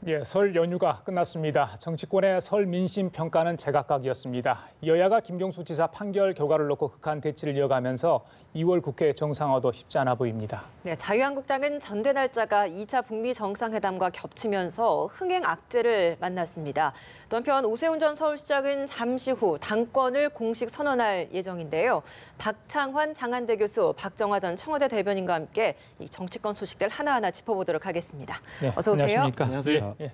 예, 설 연휴가 끝났습니다. 정치권의 설 민심 평가는 제각각이었습니다. 여야가 김경수 지사 판결 결과를 놓고 극한 대치를 이어가면서 2월 국회 정상화도 쉽지 않아 보입니다. 네, 자유한국당은 전대 날짜가 2차 북미 정상회담과 겹치면서 흥행 악재를 만났습니다. 또 한편 오세훈 전 서울시장은 잠시 후 당권을 공식 선언할 예정인데요. 박창환 장한대 교수, 박정화 전 청와대 대변인과 함께 이 정치권 소식들 하나하나 짚어보도록 하겠습니다. 네, 어서 오세요. 안녕하십니까? 안녕하세요. 예.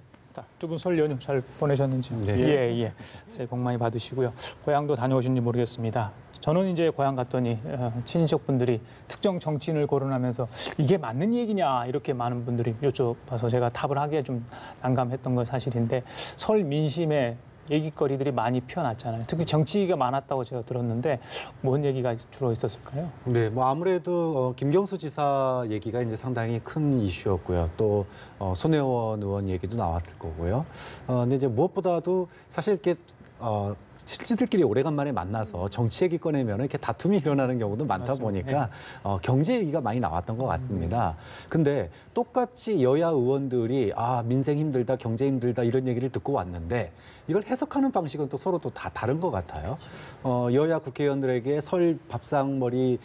두 분 설 연휴 잘 보내셨는지요? 네. 예. 새해 복 많이 받으시고요. 고향도 다녀오신지 모르겠습니다. 저는 이제 고향 갔더니 친인척분들이 특정 정치인을 거론하면서 이게 맞는 얘기냐 이렇게 많은 분들이 여쭤봐서 제가 답을 하기에 좀 난감했던 건 사실인데 설 민심에 얘기거리들이 많이 피어났잖아요. 특히 정치 얘기가 많았다고 제가 들었는데 뭔 얘기가 주로 있었을까요? 네, 뭐 아무래도 김경수 지사 얘기가 이제 상당히 큰 이슈였고요. 또 손혜원 의원 얘기도 나왔을 거고요. 근데 이제 무엇보다도 사실 이렇게 실지들끼리 오래간만에 만나서 정치 얘기 꺼내면 이렇게 다툼이 일어나는 경우도 많다 맞습니다. 보니까 경제 얘기가 많이 나왔던 것 같습니다. 근데 똑같이 여야 의원들이 민생 힘들다, 경제 힘들다 이런 얘기를 듣고 왔는데 이걸 해석하는 방식은 또 서로 또 다 다른 것 같아요. 여야 국회의원들에게 설 밥상머리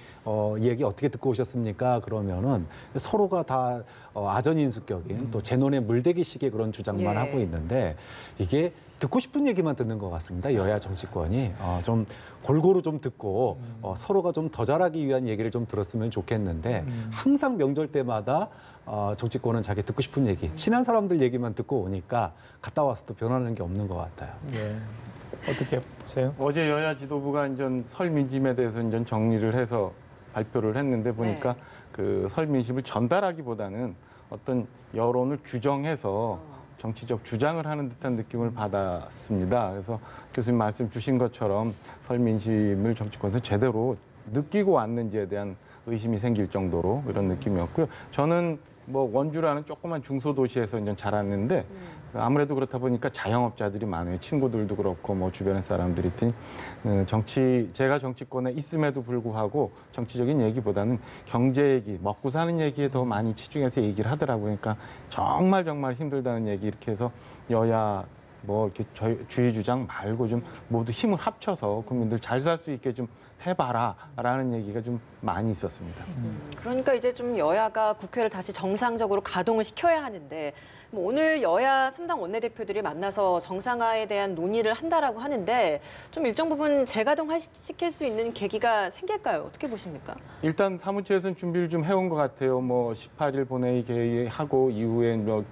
얘기 어떻게 듣고 오셨습니까? 그러면은 서로가 다 아전인수격인 또 제논의 물대기식의 그런 주장만 하고 있는데 이게 듣고 싶은 얘기만 듣는 것 같습니다. 여야 정치권이 좀 골고루 좀 듣고 서로가 좀 더 잘하기 위한 얘기를 좀 들었으면 좋겠는데 항상 명절 때마다 정치권은 자기 듣고 싶은 얘기, 친한 사람들 얘기만 듣고 오니까 갔다 와서 또 변하는 게 없는 것 같아요. 예. 어떻게 보세요? 어제 여야 지도부가 이제 설 민심에 대해서 이제 정리를 해서 발표를 했는데 보니까 그 설 민심을 전달하기보다는 어떤 여론을 규정해서 정치적 주장을 하는 듯한 느낌을 받았습니다. 그래서 교수님 말씀 주신 것처럼 설 민심을 정치권에서 제대로 느끼고 왔는지에 대한 의심이 생길 정도로 이런 느낌이었고요. 저는 뭐 원주라는 조그만 중소도시에서 이제 자랐는데 아무래도 그렇다 보니까 자영업자들이 많아요. 친구들도 그렇고 뭐 주변의 사람들이 제가 정치권에 있음에도 불구하고 정치적인 얘기보다는 경제 얘기, 먹고 사는 얘기에 더 많이 치중해서 얘기를 하더라고요. 그러니까 정말 힘들다는 얘기 이렇게 해서 여야 뭐 이렇게 주의 주장 말고 좀 모두 힘을 합쳐서 국민들 잘 살 수 있게 좀 해봐라라는 얘기가 좀 많이 있었습니다. 그러니까 이제 좀 여야가 국회를 다시 정상적으로 가동을 시켜야 하는데 뭐 오늘 여야 3당 원내대표들이 만나서 정상화에 대한 논의를 한다라고 하는데 좀 일정 부분 재가동시킬 수 있는 계기가 생길까요? 어떻게 보십니까? 일단 사무처에서는 준비를 좀 해온 것 같아요. 뭐 18일 본회의 개의하고 이후에 뭐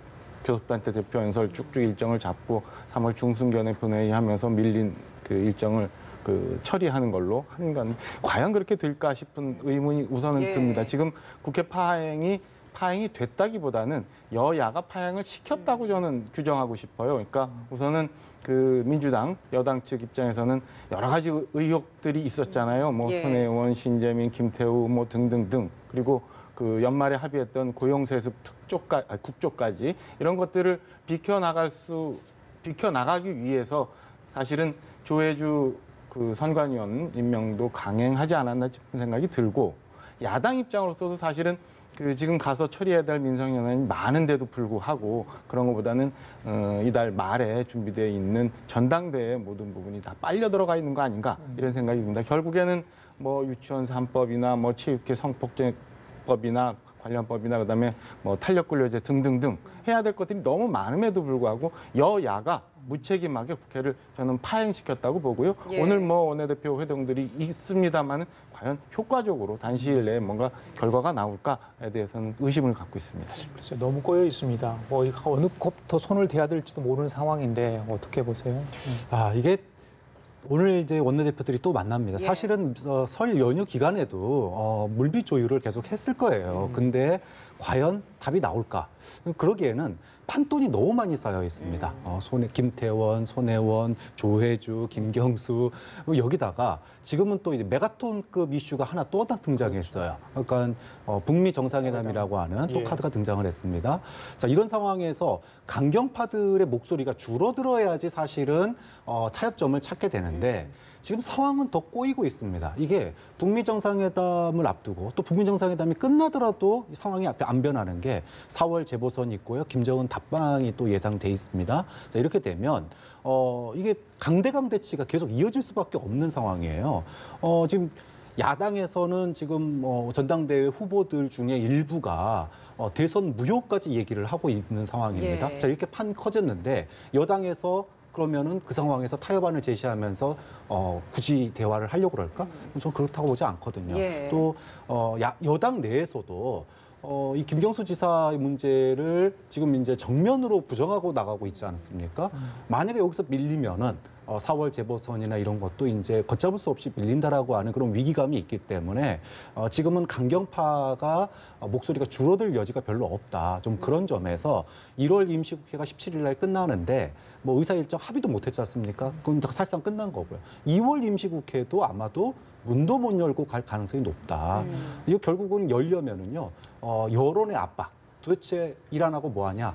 교섭단체 대표 연설 쭉쭉 일정을 잡고 3월 중순경에 본회의하면서 밀린 그 일정을 처리하는 걸로 하는 건 과연 그렇게 될까 싶은 의문이 우선은 듭니다. 지금 국회 파행이 됐다기보다는 여야가 파행을 시켰다고 저는 규정하고 싶어요. 그러니까 우선은 그 민주당 여당 측 입장에서는 여러 가지 의혹들이 있었잖아요. 뭐 손혜원, 신재민, 김태우 뭐 등등등 그리고 그 연말에 합의했던 고용세습 국조까지 이런 것들을 비켜나가기 위해서 사실은 조혜주 그 선관위원 임명도 강행하지 않았나 싶은 생각이 들고 야당 입장으로서도 사실은 그 지금 가서 처리해야 될 민생연원이 많은데도 불구하고 그런 것보다는 이달 말에 준비되어 있는 전당대회 모든 부분이 다 빨려 들어가 있는 거 아닌가 이런 생각이 듭니다. 결국에는 뭐 유치원 3법이나 뭐 체육회 성폭력법이나 관련법이나 그다음에 뭐 탄력근로제 등등등 해야 될 것들이 너무 많음에도 불구하고 여야가 무책임하게 국회를 저는 파행시켰다고 보고요. 오늘 뭐 원내대표 회동들이 있습니다만은 과연 효과적으로 단시일 내에 뭔가 결과가 나올까에 대해서는 의심을 갖고 있습니다. 글쎄 너무 꼬여 있습니다. 뭐 어느 컵더 손을 대야 될지도 모르는 상황인데 어떻게 보세요? 이게 오늘 이제 원내대표들이 또 만납니다. 사실은 설 연휴 기간에도 물밑 조율을 계속 했을 거예요. 근데 과연 답이 나올까? 그러기에는 판돈이 너무 많이 쌓여 있습니다. 김태원, 손혜원, 조혜주, 김경수 여기다가 지금은 또 이제 메가톤급 이슈가 하나 또 등장했어요. 그러니까 북미 정상회담이라고 하는 또 카드가 등장을 했습니다. 자, 이런 상황에서 강경파들의 목소리가 줄어들어야지 사실은 타협점을 찾게 되는데 지금 상황은 더 꼬이고 있습니다. 이게 북미 정상회담을 앞두고 또 북미 정상회담이 끝나더라도 이 상황이 앞에 안 변하는 게 4월 재보선이 있고요. 김정은 답방이 또 예상돼 있습니다. 자, 이렇게 되면 이게 강대치가 계속 이어질 수밖에 없는 상황이에요. 지금 야당에서는 지금 전당대회 후보들 중에 일부가 대선 무효까지 얘기를 하고 있는 상황입니다. 예. 자, 이렇게 판 커졌는데 여당에서 그러면은 그 상황에서 타협안을 제시하면서 굳이 대화를 하려고 그럴까? 저는 그렇다고 보지 않거든요. 예. 또 여당 내에서도 이 김경수 지사의 문제를 지금 이제 정면으로 부정하고 나가고 있지 않습니까? 만약에 여기서 밀리면은 4월 재보선이나 이런 것도 이제 걷잡을 수 없이 밀린다라고 하는 그런 위기감이 있기 때문에 지금은 강경파가 목소리가 줄어들 여지가 별로 없다. 좀 그런 점에서 1월 임시국회가 17일 날 끝나는데 뭐 의사 일정 합의도 못했지 않습니까? 그건 사실상 끝난 거고요. 2월 임시국회도 아마도 문도 못 열고 갈 가능성이 높다. 이거 결국은 열려면은요 여론의 압박. 도대체 일 안 하고 뭐 하냐?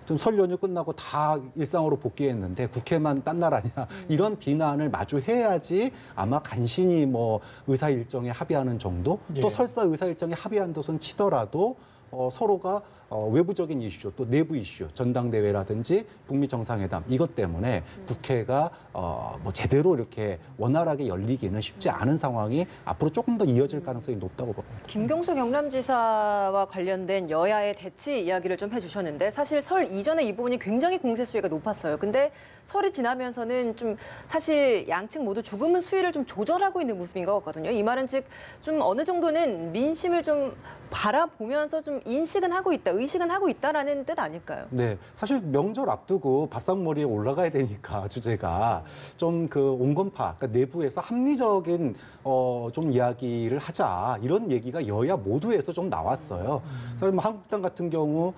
좀 설 연휴 끝나고 다 일상으로 복귀했는데 국회만 딴 나라냐? 이런 비난을 마주해야지 아마 간신히 뭐 의사 일정에 합의하는 정도? 예. 또 설사 의사 일정에 합의한다 손 치더라도 서로가 외부적인 이슈, 또 내부 이슈, 전당대회라든지 북미 정상회담 이것 때문에 국회가 뭐 제대로 이렇게 원활하게 열리기는 쉽지 않은 상황이 앞으로 조금 더 이어질 가능성이 높다고 봅니다. 김경수 경남지사와 관련된 여야의 대치 이야기를 좀 해주셨는데 사실 설 이전에 이 부분이 굉장히 공세 수위가 높았어요. 근데 설이 지나면서는 좀 사실 양측 모두 조금은 수위를 좀 조절하고 있는 모습인 것 같거든요. 이 말은 즉 좀 어느 정도는 민심을 좀 바라보면서 좀 인식은 하고 있다, 의식은 하고 있다라는 뜻 아닐까요? 네, 사실 명절 앞두고 밥상머리에 올라가야 되니까 주제가 좀 그 온건파, 그러니까 내부에서 합리적인 좀 이야기를 하자 이런 얘기가 여야 모두에서 좀 나왔어요. 사실 뭐 한국당 같은 경우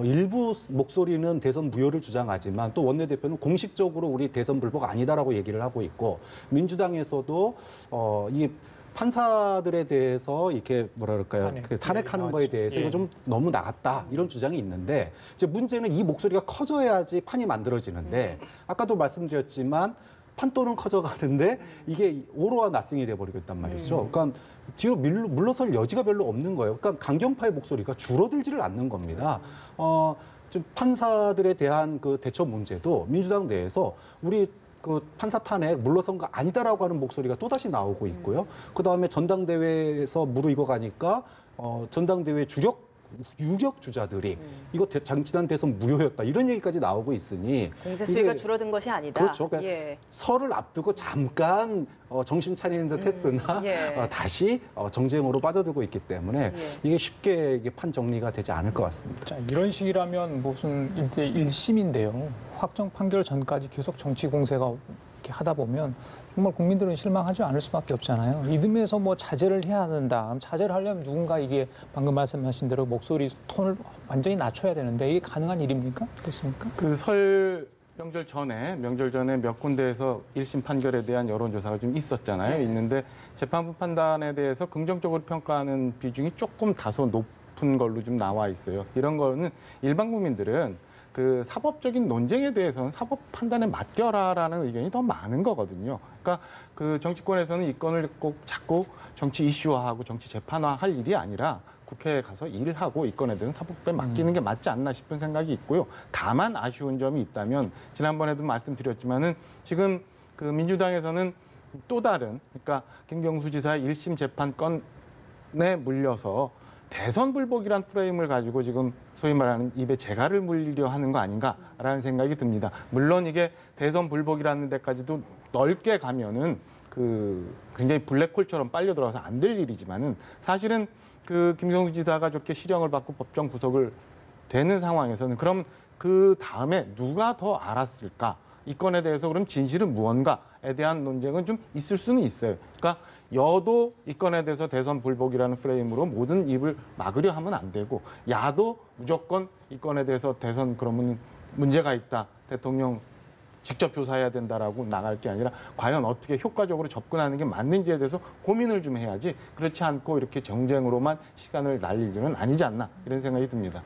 일부 목소리는 대선 무효를 주장하지만 또 원내대표는 공식적으로 우리 대선 불복 아니다라고 얘기를 하고 있고 민주당에서도 이 판사들에 대해서 이렇게 뭐라 그럴까요? 탄핵하는 거에 대해서 이거 좀 너무 나갔다 이런 주장이 있는데 이제 문제는 이 목소리가 커져야지 판이 만들어지는데 아까도 말씀드렸지만 판도는 커져가는데 이게 오로와 나싱이 돼버리고 있단 말이죠. 그러니까 뒤로 물러설 여지가 별로 없는 거예요. 그러니까 강경파의 목소리가 줄어들지를 않는 겁니다. 지금 판사들에 대한 그 대처 문제도 민주당 내에서 우리 그 판사 탄핵 물러선 거 아니다라고 하는 목소리가 또다시 나오고 있고요. 그다음에 전당대회에서 무르익어 가니까 전당대회 유력 주자들이 이거 지난 대선 무효였다 이런 얘기까지 나오고 있으니 공세 수위가 줄어든 것이 아니다. 그렇죠. 그러니까 예. 설을 앞두고 잠깐 정신 차리는 듯 했으나 예. 다시 정쟁으로 빠져들고 있기 때문에 이게 쉽게 이게 판 정리가 되지 않을 것 같습니다. 자, 이런 식이라면 무슨 이제 1심인데요. 확정 판결 전까지 계속 정치 공세가 이렇게 하다 보면 정말 국민들은 실망하지 않을 수밖에 없잖아요. 이듬해서 뭐 자제를 해야 한다. 자제를 하려면 누군가 이게 방금 말씀하신 대로 목소리 톤을 완전히 낮춰야 되는데 이게 가능한 일입니까? 그렇습니까? 그 설 명절 전에 몇 군데에서 1심 판결에 대한 여론조사가 좀 있었잖아요. 있는데 재판부 판단에 대해서 긍정적으로 평가하는 비중이 조금 다소 높은 걸로 좀 나와 있어요. 이런 거는 일반 국민들은 그 사법적인 논쟁에 대해서는 사법 판단에 맡겨라라는 의견이 더 많은 거거든요. 그러니까 그 정치권에서는 이 건을 꼭 자꾸 정치 이슈화하고 정치 재판화할 일이 아니라 국회에 가서 일을 하고 이 건에 대해서는 사법부에 맡기는 게 맞지 않나 싶은 생각이 있고요. 다만 아쉬운 점이 있다면 지난번에도 말씀드렸지만은 지금 그 민주당에서는 또 다른 그러니까 김경수 지사의 1심 재판 건에 물려서 대선 불복이란 프레임을 가지고 지금 소위 말하는 입에 재갈을 물리려 하는 거 아닌가라는 생각이 듭니다. 물론 이게 대선 불복이라는 데까지도 넓게 가면은 그 굉장히 블랙홀처럼 빨려 들어가서 안 될 일이지만은 사실은 그 김경수 지사가 저렇게 실형을 받고 법정 구속을 되는 상황에서는 그럼 그 다음에 누가 더 알았을까? 이 건에 대해서 그럼 진실은 무언가에 대한 논쟁은 좀 있을 수는 있어요. 그러니까 여도 이 건에 대해서 대선 불복이라는 프레임으로 모든 입을 막으려 하면 안 되고 야도 무조건 이 건에 대해서 대선 그러면 문제가 있다. 대통령 직접 조사해야 된다라고 나갈 게 아니라 과연 어떻게 효과적으로 접근하는 게 맞는지에 대해서 고민을 좀 해야지 그렇지 않고 이렇게 정쟁으로만 시간을 날릴 일은 아니지 않나 이런 생각이 듭니다.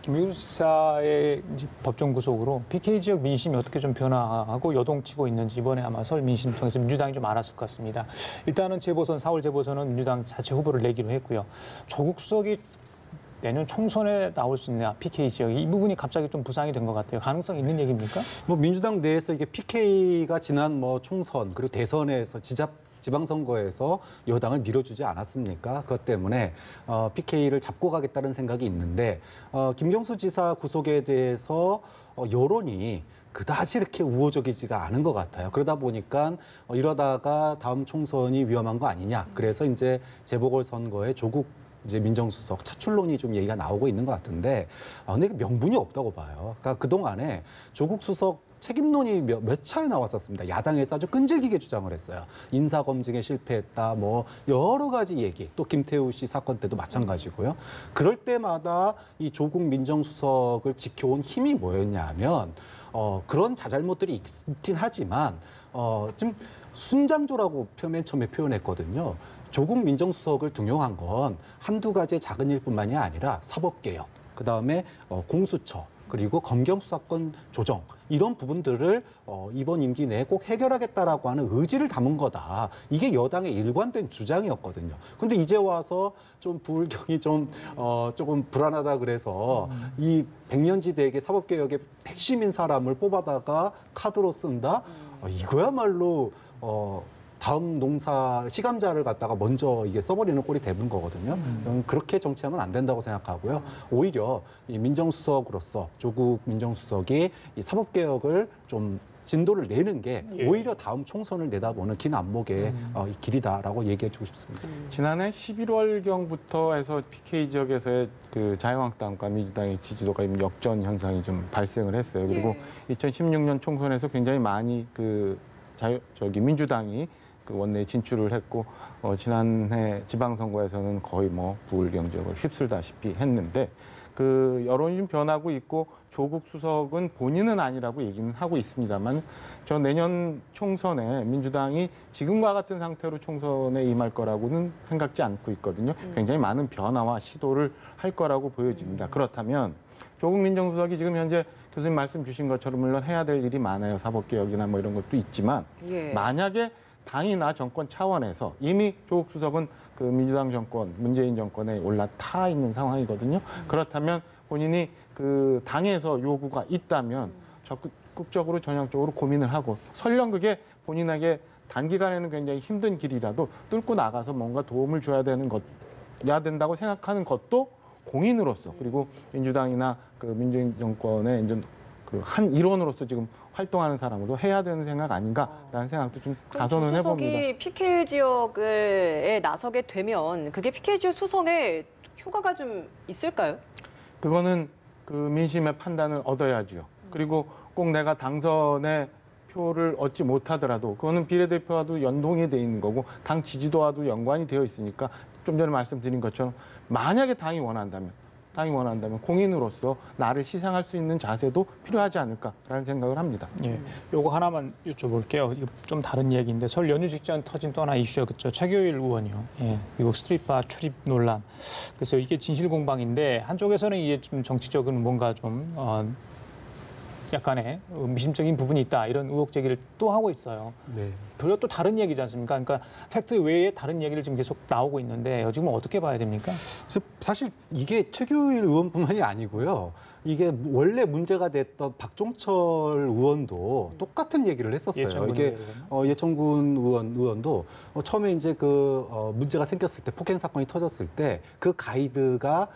김경수 지사의 이제 법정 구속으로 PK 지역 민심이 어떻게 좀 변화하고 여동치고 있는지 이번에 아마 설 민심 통해서 민주당이 좀 알았을 것 같습니다. 일단은 재보선 4월 재보선은 민주당 자체 후보를 내기로 했고요. 조국 수석이 내년 총선에 나올 수 있는 PK 지역 이 부분이 갑자기 좀 부상이 된 것 같아요. 가능성 있는 얘기입니까? 뭐 민주당 내에서 이게 PK가 지난 뭐 총선 그리고 대선에서 지방선거에서 여당을 밀어주지 않았습니까? 그것 때문에 PK를 잡고 가겠다는 생각이 있는데 김경수 지사 구속에 대해서 여론이 그다지 이렇게 우호적이지가 않은 것 같아요. 그러다 보니까 이러다가 다음 총선이 위험한 거 아니냐. 그래서 이제 재보궐선거에 조국 이제 민정수석 차출론이 좀 얘기가 나오고 있는 것 같은데 근데 명분이 없다고 봐요. 그러니까 그동안에 조국 수석 책임론이 몇 차례 나왔었습니다. 야당에서 아주 끈질기게 주장을 했어요. 인사검증에 실패했다, 뭐 여러 가지 얘기. 또 김태우 씨 사건 때도 마찬가지고요. 그럴 때마다 이 조국 민정수석을 지켜온 힘이 뭐였냐면 그런 자잘못들이 있긴 하지만 좀 순장조라고 맨 처음에 표현했거든요. 조국 민정수석을 등용한 건 한두 가지의 작은 일뿐만이 아니라 사법개혁, 그다음에 공수처, 그리고 검경수사권 조정 이런 부분들을 이번 임기 내에 꼭 해결하겠다라고 하는 의지를 담은 거다. 이게 여당의 일관된 주장이었거든요. 근데 이제 와서 좀 부울경이 조금 불안하다 그래서 이 백년지대에게 사법개혁의 핵심인 사람을 뽑아다가 카드로 쓴다? 이거야말로 다음 농사 시감자를 갖다가 먼저 이게 써버리는 꼴이 되는 거거든요. 그렇게 정치하면 안 된다고 생각하고요. 오히려 이 민정수석으로서 조국 민정수석이 이 사법개혁을 좀 진도를 내는 게 오히려 다음 총선을 내다보는 긴 안목의 길이다라고 얘기해주고 싶습니다. 지난해 11월경부터 해서 PK 지역에서의 그 자유한국당과 민주당의 지지도가 역전 현상이 좀 발생을 했어요. 그리고 2016년 총선에서 굉장히 많이 민주당이 그 원내에 진출을 했고 지난해 지방선거에서는 거의 뭐 부울경 지역을 휩쓸다시피 했는데 그 여론이 좀 변하고 있고 조국 수석은 본인은 아니라고 얘기는 하고 있습니다만 저 내년 총선에 민주당이 지금과 같은 상태로 총선에 임할 거라고는 생각지 않고 있거든요. 굉장히 많은 변화와 시도를 할 거라고 보여집니다. 그렇다면 조국 민정수석이 지금 현재 교수님 말씀 주신 것처럼 물론 해야 될 일이 많아요. 사법개혁이나 뭐 이런 것도 있지만 만약에 당이나 정권 차원에서 이미 조국 수석은 그 민주당 정권, 문재인 정권에 올라타 있는 상황이거든요. 그렇다면 본인이 그 당에서 요구가 있다면 적극적으로 전향적으로 고민을 하고 설령 그게 본인에게 단기간에는 굉장히 힘든 길이라도 뚫고 나가서 뭔가 도움을 줘야 된다고 생각하는 것도 공인으로서 그리고 민주당이나 그 문재인 정권의 이제 그 한 일원으로서 지금 활동하는 사람으로 해야 되는 생각 아닌가라는 생각도 좀 다소는 해봅니다. 수석이 PK 지역에 나서게 되면 그게 PK 지역 수성에 효과가 좀 있을까요? 그거는 그 민심의 판단을 얻어야죠. 그리고 꼭 내가 당선의 표를 얻지 못하더라도 그거는 비례대표와도 연동이 돼 있는 거고 당 지지도와도 연관이 되어 있으니까 좀 전에 말씀드린 것처럼 만약에 당이 원한다면 공인으로서 나를 희생할 수 있는 자세도 필요하지 않을까라는 생각을 합니다. 예, 요거 하나만 여쭤볼게요. 이거 좀 다른 얘기인데 설 연휴 직전 터진 또 하나 이슈였죠. 최교일 의원이요. 예, 미국 스트릿바 출입 논란. 그래서 이게 진실 공방인데 한쪽에서는 이게 좀 정치적인 뭔가 좀 약간의 미심적인 부분이 있다 이런 의혹 제기를 또 하고 있어요. 네. 별로 또 다른 얘기지 않습니까? 그러니까 팩트 외에 다른 얘기를 지금 계속 나오고 있는데 지금 어떻게 봐야 됩니까? 사실 이게 최규일 의원뿐만이 아니고요. 이게 원래 문제가 됐던 박종철 의원도 똑같은 얘기를 했었어요. 예천군 이게 예천군 의원도 처음에 이제 문제가 생겼을 때 폭행 사건이 터졌을 때 그 가이드가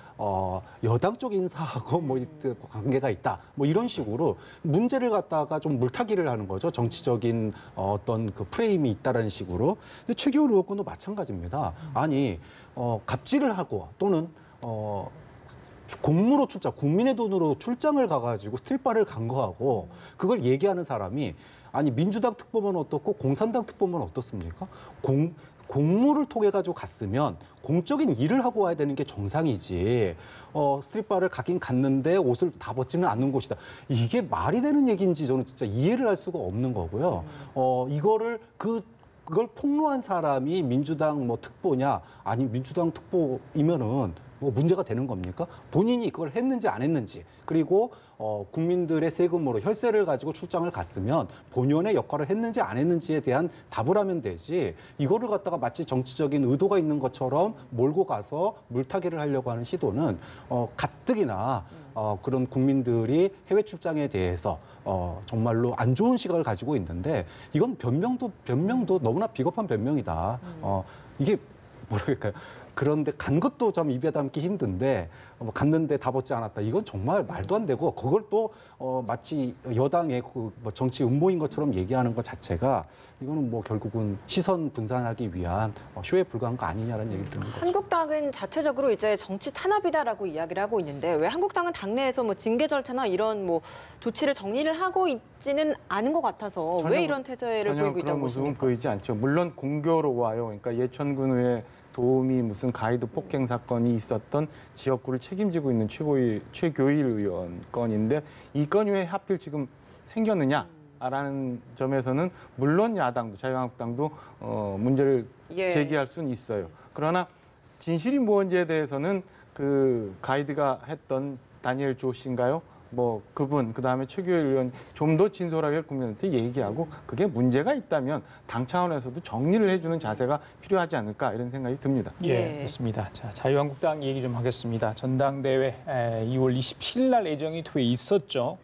여당 쪽 인사하고 뭐 관계가 있다. 뭐 이런 식으로 문제를 갖다가 좀 물타기를 하는 거죠. 정치적인 어떤 그 프레임이 있다라는 식으로. 근데 최규일 의원도 마찬가지입니다. 아니 갑질을 하고 또는 공무로 출장, 국민의 돈으로 출장을 가가지고 스트릿바를 간 거하고 그걸 얘기하는 사람이 아니 민주당 특보면 어떻고 공산당 특보면 어떻습니까? 공무를 통해 가지고 갔으면 공적인 일을 하고 와야 되는 게 정상이지. 스트릿바를 가긴 갔는데 옷을 다 벗지는 않는 곳이다. 이게 말이 되는 얘기인지 저는 진짜 이해를 할 수가 없는 거고요. 그걸 폭로한 사람이 민주당 뭐 특보냐? 아니 민주당 특보이면은 뭐 문제가 되는 겁니까? 본인이 그걸 했는지 안 했는지, 그리고 국민들의 세금으로 혈세를 가지고 출장을 갔으면 본연의 역할을 했는지 안 했는지에 대한 답을 하면 되지, 이거를 갖다가 마치 정치적인 의도가 있는 것처럼 몰고 가서 물타기를 하려고 하는 시도는 가뜩이나 그런 국민들이 해외 출장에 대해서 정말로 안 좋은 시각을 가지고 있는데, 이건 변명도 너무나 비겁한 변명이다. 이게 뭐랄까요? 그런데 간 것도 좀 입에 담기 힘든데 갔는데 답 얻지 않았다. 이건 정말 말도 안 되고, 그걸 또 마치 여당의 뭐 정치 음모인 것처럼 얘기하는 것 자체가, 이거는 뭐 결국은 시선 분산하기 위한 쇼에 불과한 거 아니냐라는 얘기를 듣는 거죠. 한국당은 자체적으로 이제 정치 탄압이다라고 이야기를 하고 있는데, 왜 한국당은 당내에서 뭐 징계 절차나 이런 뭐 조치를 정리를 하고 있지는 않은 것 같아서 왜 이런 태세를 보이고 있다고 그런 모습은 보십니까? 보이지 않죠. 물론 공교로워요. 그러니까 예천군의 도움이 무슨 가이드 폭행 사건이 있었던 지역구를 책임지고 있는 최교일 의원 건인데, 이 건이 왜 하필 지금 생겼느냐라는 점에서는 물론 야당도 자유한국당도 문제를 예. 제기할 수는 있어요. 그러나 진실이 무언지에 대해서는 그 가이드가 했던 다니엘 조 씨인가요? 뭐 그분, 그다음에 최규일 의원 좀 더 진솔하게 국민한테 얘기하고, 그게 문제가 있다면 당 차원에서도 정리를 해주는 자세가 필요하지 않을까, 이런 생각이 듭니다. 예, 예. 그렇습니다. 자, 자유한국당 얘기 좀 하겠습니다. 전당대회 2월 27일 날 예정이 돼 있었죠.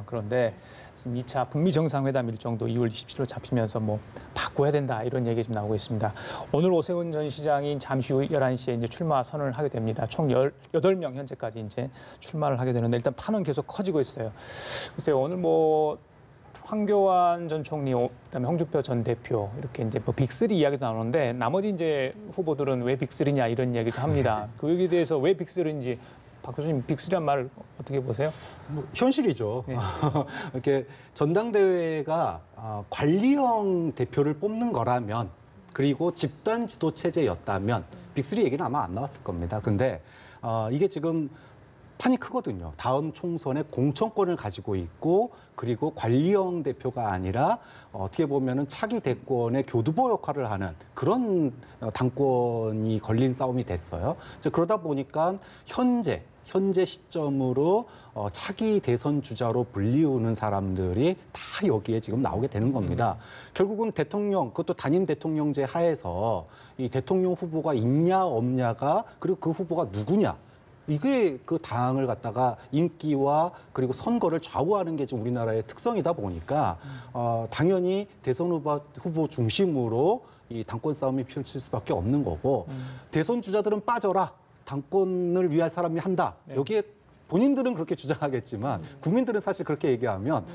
그런데 지금 2차 북미 정상회담 일정도 2월 27일로 잡히면서 뭐 바꿔야 된다, 이런 얘기 좀 나오고 있습니다. 오늘 오세훈 전 시장이 잠시 후 11시에 이제 출마 선언을 하게 됩니다. 총 18명 현재까지 이제 출마를 하게 되는데, 일단 판은 계속 커지고 있어요. 글쎄요, 오늘 뭐 황교안 전 총리, 그다음에 홍준표 전 대표, 이렇게 이제 뭐 빅3 이야기도 나오는데, 나머지 이제 후보들은 왜 빅3냐 이런 이야기도 합니다. 그 얘기에 대해서 왜 빅3인지 박 교수님, 빅3란 말 어떻게 보세요? 뭐 현실이죠. 네. 이렇게 전당대회가 관리형 대표를 뽑는 거라면, 그리고 집단 지도 체제였다면 빅3 얘기는 아마 안 나왔을 겁니다. 근데 이게 지금 판이 크거든요. 다음 총선에 공천권을 가지고 있고, 그리고 관리형 대표가 아니라 어떻게 보면은 차기 대권의 교두보 역할을 하는 그런 당권이 걸린 싸움이 됐어요. 그러다 보니까 현재 시점으로 차기 대선 주자로 불리우는 사람들이 다 여기에 지금 나오게 되는 겁니다. 결국은 대통령, 그것도 단임 대통령제 하에서 이 대통령 후보가 있냐 없냐가, 그리고 그 후보가 누구냐, 이게 그 당을 갖다가 인기와 그리고 선거를 좌우하는 게 지금 우리나라의 특성이다 보니까 당연히 대선 후보 중심으로 이 당권 싸움이 펼칠 수밖에 없는 거고, 대선 주자들은 빠져라, 당권을 위할 사람이 한다. 네. 여기에 본인들은 그렇게 주장하겠지만 국민들은 사실 그렇게 얘기하면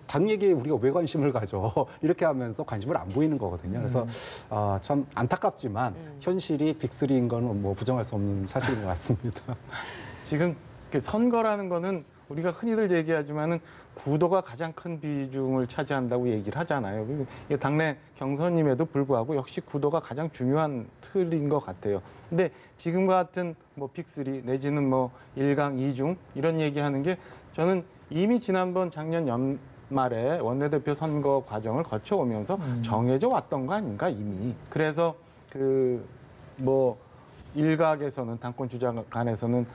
당 얘기에 우리가 왜 관심을 가져, 이렇게 하면서 관심을 안 보이는 거거든요. 그래서 참 안타깝지만 현실이 빅3인 건 뭐 부정할 수 없는 사실인 것 같습니다. 지금 선거라는 거는 우리가 흔히들 얘기하지만은 구도가 가장 큰 비중을 차지한다고 얘기를 하잖아요. 그리고 이게 당내 경선임에도 불구하고 역시 구도가 가장 중요한 틀인 것 같아요. 근데 지금과 같은 뭐 빅3 내지는 뭐 1강 2중 이런 얘기하는 게, 저는 이미 지난번 작년 연말에 원내대표 선거 과정을 거쳐오면서 정해져 왔던 거 아닌가 이미. 그래서 그 뭐 일각에서는, 당권 주자 간에서는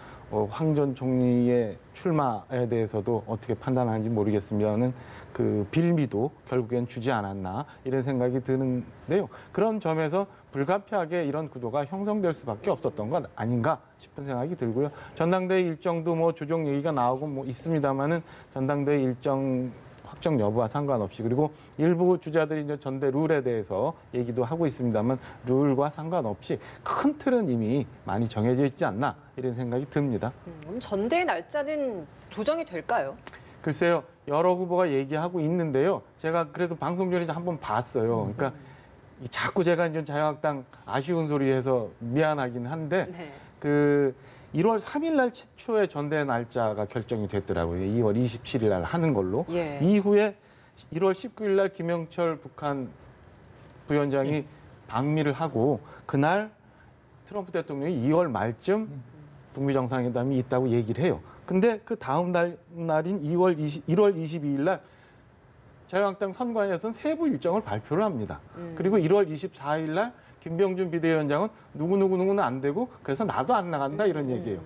황 전 총리의 출마에 대해서도 어떻게 판단하는지 모르겠습니다만, 그 빌미도 결국엔 주지 않았나, 이런 생각이 드는데요. 그런 점에서 불가피하게 이런 구도가 형성될 수밖에 없었던 것 아닌가 싶은 생각이 들고요. 전당대회 일정도 뭐 조정 얘기가 나오고 뭐 있습니다만은, 전당대회 일정 확정 여부와 상관없이, 그리고 일부 주자들이 이제 전대 룰에 대해서 얘기도 하고 있습니다만, 룰과 상관없이 큰 틀은 이미 많이 정해져 있지 않나, 이런 생각이 듭니다. 그럼 전대의 날짜는 조정이 될까요? 글쎄요, 여러 후보가 얘기하고 있는데요. 제가 그래서 방송 전에 한번 봤어요. 그러니까 자꾸 제가 이제 자유한국당 아쉬운 소리 해서 미안하긴 한데, 네. 그 1월 3일 날 최초의 전대 날짜가 결정이 됐더라고요. 2월 27일 날 하는 걸로. 예. 이후에 1월 19일 날 김영철 북한 부위원장이 방미를 하고, 그날 트럼프 대통령이 2월 말쯤 북미 정상회담이 있다고 얘기를 해요. 근데 그 다음 날인 1월 22일 날 자유한국당 선관위에서는 세부 일정을 발표를 합니다. 그리고 1월 24일 날 김병준 비대위원장은 누구는 안 되고 그래서 나도 안 나간다 이런 얘기예요.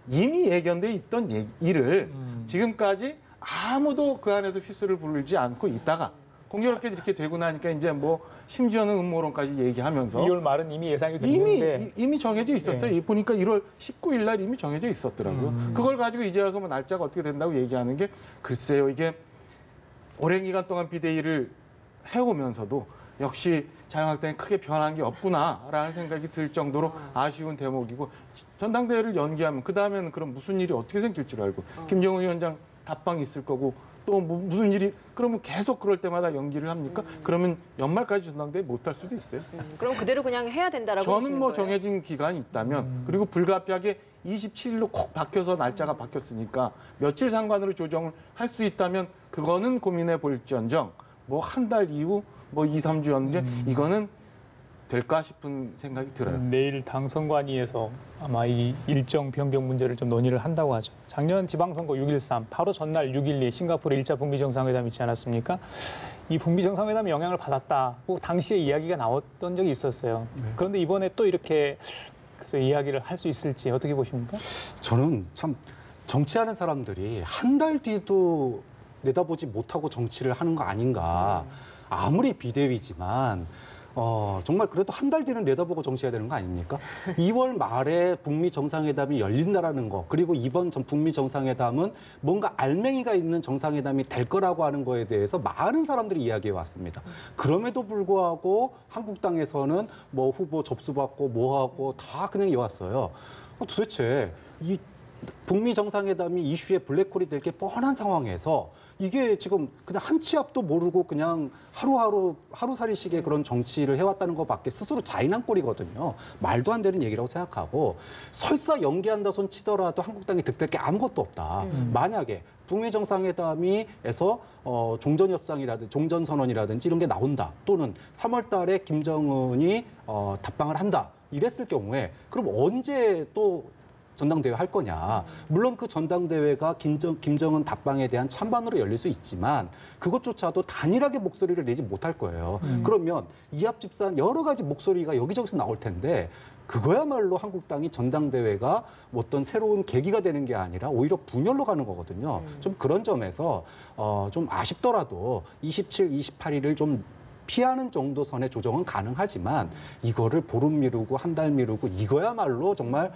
이미 예견돼 있던 일을 지금까지 아무도 그 안에서 휘슬을 불지 않고 있다가 공교롭게 이렇게 되고 나니까 이제 뭐 심지어는 음모론까지 얘기하면서 2월 말은 이미 예상이 됐는데 이미 정해져 있었어요. 네. 보니까 1월 19일 날 이미 정해져 있었더라고요. 그걸 가지고 이제 와서 뭐 날짜가 어떻게 된다고 얘기하는 게 글쎄요. 이게 오랜 기간 동안 비대위를 해오면서도 역시 자유한국당이 크게 변한 게 없구나라는 생각이 들 정도로 아쉬운 대목이고 전당대회를 연기하면 그다음에는 그럼 무슨 일이 어떻게 생길 줄 알고 김정은 위원장 답방이 있을 거고 또 무슨 일이 그러면 계속 그럴 때마다 연기를 합니까? 그러면 연말까지 전당대회 못 할 수도 있어요. 그럼 그대로 그냥 해야 된다라고 저는 보시는 뭐 거예요? 정해진 기간이 있다면 그리고 불가피하게 27일로 콕 박혀서 날짜가 바뀌었으니까 며칠 상관으로 조정을 할 수 있다면 그거는 고민해 볼지언정 뭐 한 달 이후 뭐 2, 3주였는데 이거는 될까 싶은 생각이 들어요. 내일 당선관위에서 아마 이 일정 변경 문제를 좀 논의를 한다고 하죠. 작년 지방선거 6.13 바로 전날 6.12 싱가포르 1차 북미 정상회담 있지 않았습니까? 이 북미 정상회담이 영향을 받았다고 당시에 이야기가 나왔던 적이 있었어요. 그런데 이번에 또 이렇게 글쎄 이야기를 할 수 있을지 어떻게 보십니까? 저는 참 정치하는 사람들이 한 달 뒤도 내다보지 못하고 정치를 하는 거 아닌가. 아무리 비대위지만 정말 그래도 한 달 뒤는 내다보고 정치해야 되는 거 아닙니까? 2월 말에 북미 정상회담이 열린다라는 거, 그리고 이번 북미 정상회담은 뭔가 알맹이가 있는 정상회담이 될 거라고 하는 거에 대해서 많은 사람들이 이야기해 왔습니다. 그럼에도 불구하고 한국당에서는 뭐 후보 접수받고 뭐하고 다 그냥 이어왔어요. 도대체 이 북미 정상회담이 이슈의 블랙홀이 될 게 뻔한 상황에서 이게 지금 그냥 한 치 앞도 모르고 그냥 하루살이식의 그런 정치를 해왔다는 것밖에 스스로 자인한 꼴이거든요. 말도 안 되는 얘기라고 생각하고 설사 연기한다 손 치더라도 한국당이 득될 게 아무것도 없다. 만약에 북미 정상회담에서 종전협상이라든지 종전선언이라든지 이런 게 나온다. 또는 3월 달에 김정은이 답방을 한다. 이랬을 경우에 그럼 언제 또 전당대회 할 거냐. 물론 그 전당대회가 김정은 답방에 대한 찬반으로 열릴 수 있지만 그것조차도 단일하게 목소리를 내지 못할 거예요. 그러면 이합집산 여러 가지 목소리가 여기저기서 나올 텐데 그거야말로 한국당이 전당대회가 어떤 새로운 계기가 되는 게 아니라 오히려 분열로 가는 거거든요. 좀 그런 점에서 좀 아쉽더라도 27, 28일을 좀 피하는 정도 선의 조정은 가능하지만 이거를 보름 미루고 한 달 미루고 이거야말로 정말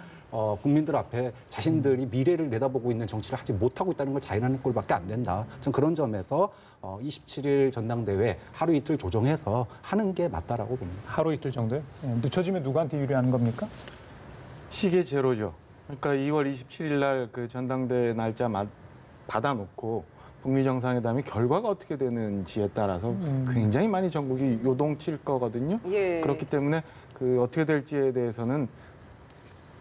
국민들 앞에 자신들이 미래를 내다보고 있는 정치를 하지 못하고 있다는 걸 자인하는 꼴밖에 안 된다. 전 그런 점에서 27일 전당대회 하루 이틀 조정해서 하는 게 맞다라고 봅니다. 하루 이틀 정도요? 늦춰지면 누구한테 유리하는 겁니까? 시계 제로죠. 그러니까 2월 27일 날 그 전당대회 날짜 받아놓고 북미 정상회담이 결과가 어떻게 되는지에 따라서 굉장히 많이 전국이 요동칠 거거든요. 예. 그렇기 때문에 그 어떻게 될지에 대해서는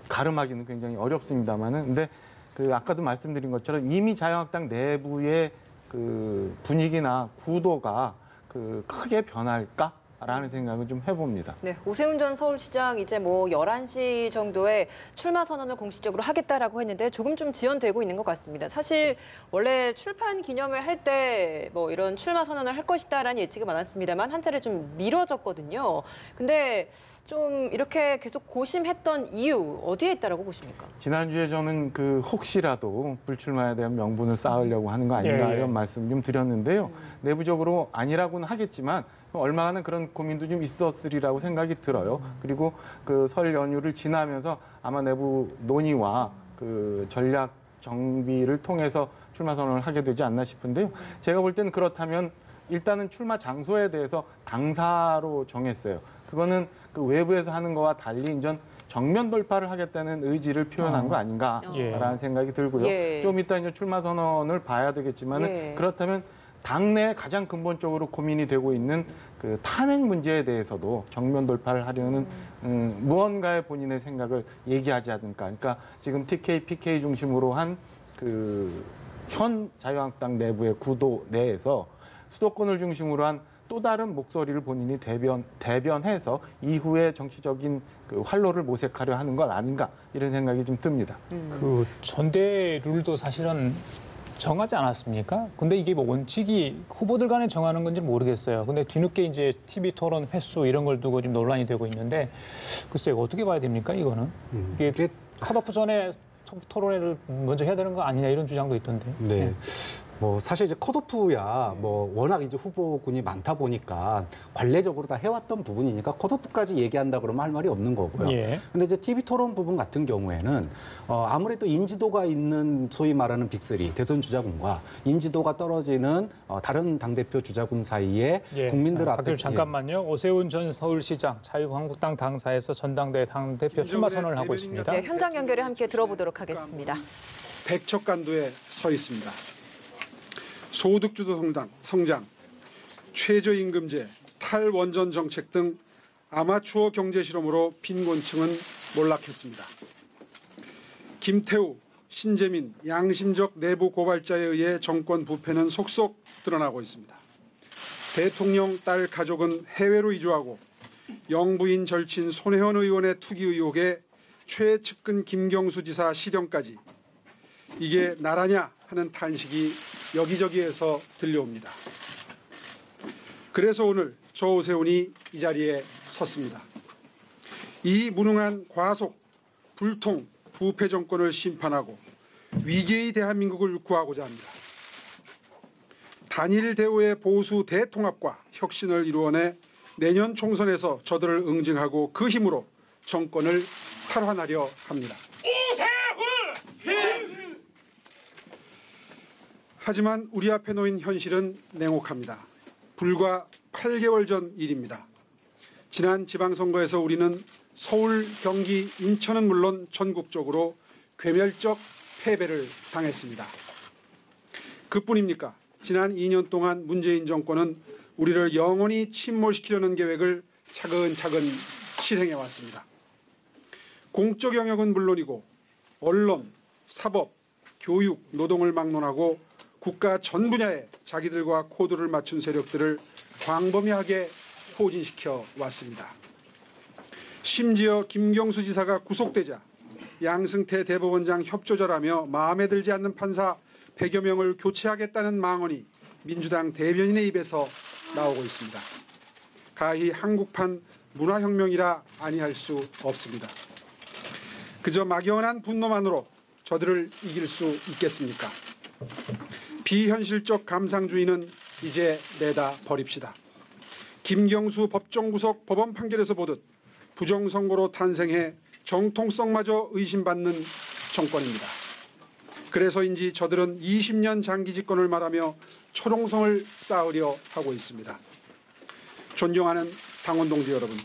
가름하기는 굉장히 어렵습니다만은 근데 그 아까도 말씀드린 것처럼 이미 자유한국당 내부의 그 분위기나 구도가 그 크게 변할까라는 생각을 좀 해봅니다. 네, 오세훈 전 서울시장 이제 뭐 11시 정도에 출마 선언을 공식적으로 하겠다라고 했는데 조금 좀 지연되고 있는 것 같습니다. 사실 원래 출판 기념회 할 때 뭐 이런 출마 선언을 할 것이다라는 예측이 많았습니다만 한 차례 좀 미뤄졌거든요. 근데 좀 이렇게 계속 고심했던 이유 어디에 있다라고 보십니까? 지난주에 저는 그 혹시라도 불출마에 대한 명분을 쌓으려고 하는 거 아닌가 예. 이런 말씀 좀 드렸는데요. 내부적으로 아니라고는 하겠지만 얼마나 그런 고민도 좀 있었으리라고 생각이 들어요. 그리고 그 설 연휴를 지나면서 아마 내부 논의와 그 전략 정비를 통해서 출마 선언을 하게 되지 않나 싶은데요. 제가 볼 때는 그렇다면 일단은 출마 장소에 대해서 당사로 정했어요. 그거는 그 외부에서 하는 거와 달리 이제 정면 돌파를 하겠다는 의지를 표현한 거 아닌가라는 예. 생각이 들고요. 예. 좀 이따 이제 출마 선언을 봐야 되겠지만은 예. 그렇다면 당내에 가장 근본적으로 고민이 되고 있는 그 탄핵 문제에 대해서도 정면 돌파를 하려는 무언가의 본인의 생각을 얘기하지 않을까. 그러니까 지금 TK, PK 중심으로 한 그 현 자유한국당 내부의 구도 내에서 수도권을 중심으로 한 또 다른 목소리를 본인이 대변해서 이후에 정치적인 그 활로를 모색하려 하는 것 아닌가 이런 생각이 좀 듭니다. 그 전대 룰도 사실은 정하지 않았습니까? 근데 이게 뭐 원칙이 후보들 간에 정하는 건지 모르겠어요. 근데 뒤늦게 이제 TV 토론 횟수 이런 걸 두고 지금 논란이 되고 있는데 글쎄요, 어떻게 봐야 됩니까, 이거는? 이게 컷오프 전에 토론회를 먼저 해야 되는 거 아니냐 이런 주장도 있던데. 네. 뭐 사실 이제 컷오프야 뭐 워낙 이제 후보군이 많다 보니까 관례적으로 다 해왔던 부분이니까 컷오프까지 얘기한다 그러면 할 말이 없는 거고요. 예. 근데 이제 TV 토론 부분 같은 경우에는 아무래도 인지도가 있는 소위 말하는 빅3 대선 주자군과 인지도가 떨어지는 다른 당대표 주자군 사이에 예. 국민들 자, 앞에 박 교수 잠깐만요. 오세훈 전 서울시장 자유한국당 당사에서 전당대회 당대표 출마 선언을 하고 있습니다. 네, 현장 연결에 함께 들어보도록 하겠습니다. 백척간도에 서 있습니다. 소득주도 성장, 최저임금제, 탈원전 정책 등 아마추어 경제 실험으로 빈곤층은 몰락했습니다. 김태우, 신재민, 양심적 내부 고발자에 의해 정권 부패는 속속 드러나고 있습니다. 대통령 딸 가족은 해외로 이주하고 영부인 절친 손혜원 의원의 투기 의혹에 최측근 김경수 지사 실형까지 이게 나라냐 하는 탄식이 여기저기에서 들려옵니다. 그래서 오늘 저 오세훈이 이 자리에 섰습니다. 이 무능한 과속, 불통, 부패 정권을 심판하고 위기의 대한민국을 구하고자 합니다. 단일 대우의 보수 대통합과 혁신을 이루어내 내년 총선에서 저들을 응징하고 그 힘으로 정권을 탈환하려 합니다. 하지만 우리 앞에 놓인 현실은 냉혹합니다. 불과 8개월 전 일입니다. 지난 지방선거에서 우리는 서울, 경기, 인천은 물론 전국적으로 괴멸적 패배를 당했습니다. 그뿐입니까? 지난 2년 동안 문재인 정권은 우리를 영원히 침몰시키려는 계획을 차근차근 실행해왔습니다. 공적 영역은 물론이고 언론, 사법, 교육, 노동을 막론하고 국가 전 분야에 자기들과 코드를 맞춘 세력들을 광범위하게 포진시켜 왔습니다. 심지어 김경수 지사가 구속되자 양승태 대법원장 협조자라며 마음에 들지 않는 판사 100여 명을 교체하겠다는 망언이 민주당 대변인의 입에서 나오고 있습니다. 가히 한국판 문화혁명이라 아니할 수 없습니다. 그저 막연한 분노만으로 저들을 이길 수 있겠습니까? 비현실적 감상주의는 이제 내다 버립시다. 김경수 법정구속 법원 판결에서 보듯 부정선거로 탄생해 정통성마저 의심받는 정권입니다. 그래서인지 저들은 20년 장기 집권을 말하며 초롱성을 쌓으려 하고 있습니다. 존경하는 당원 동지 여러분,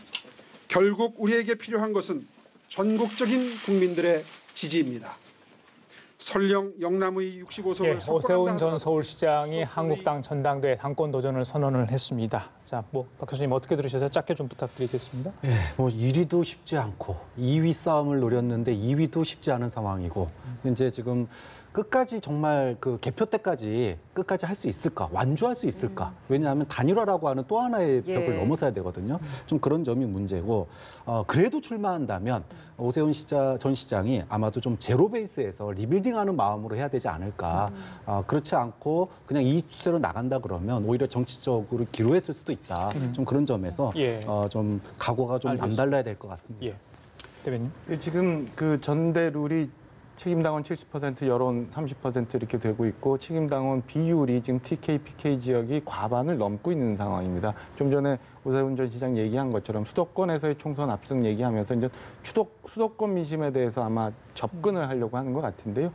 결국 우리에게 필요한 것은 전국적인 국민들의 지지입니다. 설령 영남의 65석을 예, 오세훈 전 서울시장이 한국당 전당대회 당권 도전을 선언을 했습니다. 자, 박 교수님 어떻게 들으셔서 짧게 좀 부탁드리겠습니다. 예, 뭐 1위도 쉽지 않고 2위 싸움을 노렸는데 2위도 쉽지 않은 상황이고 이제 지금 끝까지 정말 그 개표 때까지 끝까지 할 수 있을까? 완주할 수 있을까? 왜냐하면 단일화라고 하는 또 하나의 벽을 넘어서야 되거든요. 좀 그런 점이 문제고 그래도 출마한다면 오세훈 전 시장이 아마도 좀 제로 베이스에서 리빌딩하는 마음으로 해야 되지 않을까? 그렇지 않고 그냥 이 추세로 나간다 그러면 오히려 정치적으로 기로했을 수도 있다. 좀 그런 점에서 좀 각오가 좀 남달라야 될 것 같습니다. 예, 대변인. 지금 그 전대룰이 책임당원 70%, 여론 30% 이렇게 되고 있고 책임당원 비율이 지금 TK, PK 지역이 과반을 넘고 있는 상황입니다. 좀 전에 오세훈 전 시장 얘기한 것처럼 수도권에서의 총선 압승 얘기하면서 이제 수도권 민심에 대해서 아마 접근을 하려고 하는 것 같은데요.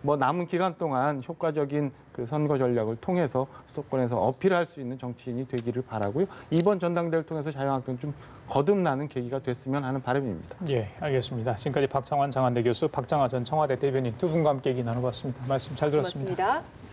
뭐 남은 기간 동안 효과적인 그 선거 전략을 통해서 수도권에서 어필할 수 있는 정치인이 되기를 바라고요. 이번 전당대회를 통해서 자유한국당 좀 거듭나는 계기가 됐으면 하는 바람입니다. 예, 알겠습니다. 지금까지 박창환 장한대 교수, 박장하 전 청와대 대변인 두 분과 함께 얘기 나눠봤습니다. 말씀 잘 들었습니다. 고맙습니다.